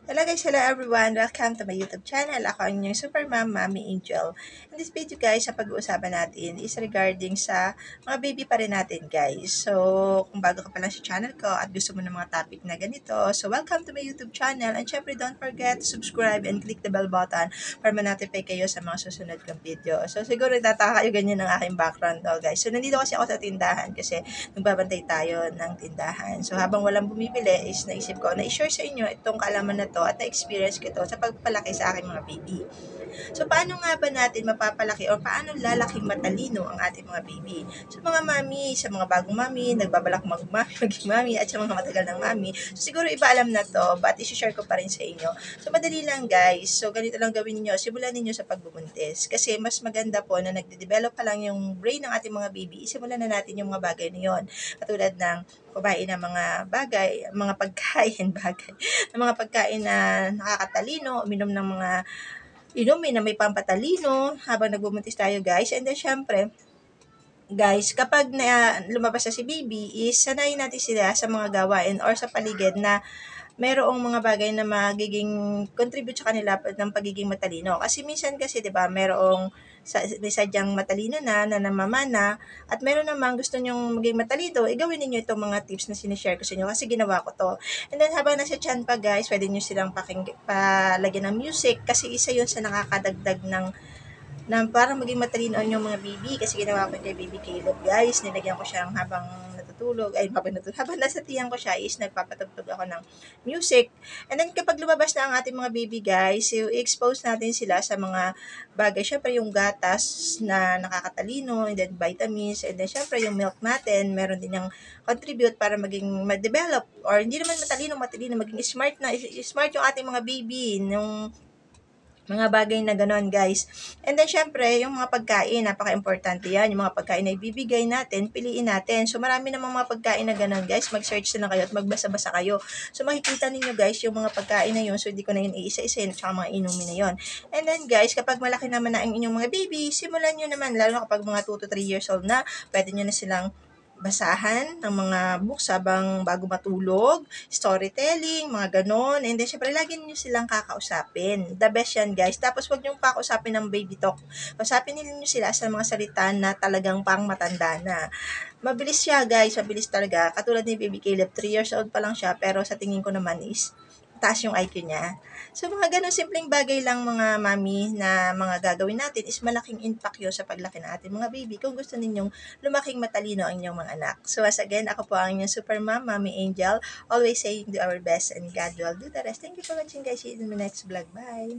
Hello guys, hello everyone! Welcome to my YouTube channel. Ako ang inyong Super Mom, Mommy Angel. In this video guys, ang pag-uusapan natin is regarding sa mga baby pa rin natin guys. So, kung bago ka pa lang sa channel ko at gusto mo ng mga topic na ganito, so welcome to my YouTube channel. And syempre, don't forget to subscribe and click the bell button para ma-notify kayo sa mga susunod kong video. So, siguro nagtataka kayo ganyan ng aking background guys. So, nandito kasi ako sa tindahan kasi nagbabantay tayo ng tindahan. So, habang walang bumibili is naisip ko na i-share sa inyo itong kaalaman na to at na-experience ko to sa pagpalaki sa aking mga baby. So, paano nga ba natin mapapalaki o paano lalaking matalino ang ating mga baby? So, mga mami, sa mga bagong mami, nagbabalak maging mami, at sa mga matagal ng mami, so, siguro iba alam na to, but isi-share ko pa rin sa inyo. So, madali lang guys. So, ganito lang gawin niyo. Simulan niyo sa pagbubuntis. Kasi mas maganda po na nagde-develop pa lang yung brain ng ating mga baby, isimulan na natin yung mga bagay na yun. Katulad ng kumain ng mga bagay, mga pagkain bagay, ng mga pagkain na nakakatalino, uminom ng mga inumin na may pampatalino habang nagbubuntis tayo guys. And then syempre, guys, kapag lumabas na si baby, is sanayin natin sila sa mga gawain or sa paligid na merong mga bagay na magiging contribute sa kanila ng pagiging matalino. Kasi minsan kasi 'di ba, may sadyang matalino na namamana at meron namang gusto nyong maging matalino, gawin niyo itong mga tips na sinishare ko sa inyo kasi ginawa ko to. And then habang nasa tiyan pa guys, pwede niyo silang palagyan ng music kasi isa yun sa nakakadagdag ng na parang maging matalino ang yung mga baby kasi ginawa ko kay baby Caleb guys, nilagyan ko siyang habang habang nasa tiyan ko siya is nagpapatugtog ako ng music. And then kapag lumabas na ang ating mga baby guys, i-expose natin sila sa mga bagay, syempre yung gatas na nakakatalino, and then vitamins, and then syempre yung milk natin, meron din yung contribute para maging ma-develop or hindi naman matalino, maging smart yung ating mga baby, yung mga bagay na gano'n guys. And then syempre, yung mga pagkain, napaka-importante yan. Yung mga pagkain na ibibigay natin, piliin natin. So marami namang mga pagkain na gano'n guys. Mag-search na lang kayo at magbasa-basa kayo. So makikita ninyo guys yung mga pagkain na yun. So hindi ko na yun iisa-isa at mga inumin na yun. And then guys, kapag malaki naman na ang inyong mga baby, simulan nyo naman, lalo kapag mga 2 to 3 years old na, pwede nyo na silang basahan ng mga books habang bago matulog, storytelling, mga ganon. And then, syempre, lagi niyo silang kakausapin. The best yan, guys. Tapos, wag niyong kakausapin ng baby talk. Kausapin niyo sila sa mga salita na talagang pang matanda na. Mabilis siya, guys. Mabilis talaga. Katulad ni Baby Caleb, 3 years old pa lang siya, pero sa tingin ko naman is taas yung IQ niya. So, mga ganun simpleng bagay lang mga mami na mga gagawin natin is malaking impact yun sa paglaki ng ating mga baby kung gusto ninyong lumaking matalino ang inyong mga anak. So, as again, ako po ang inyong super mom, Mommy Angel, always saying do our best and God will do the rest. Thank you for watching guys. See you in the next vlog. Bye!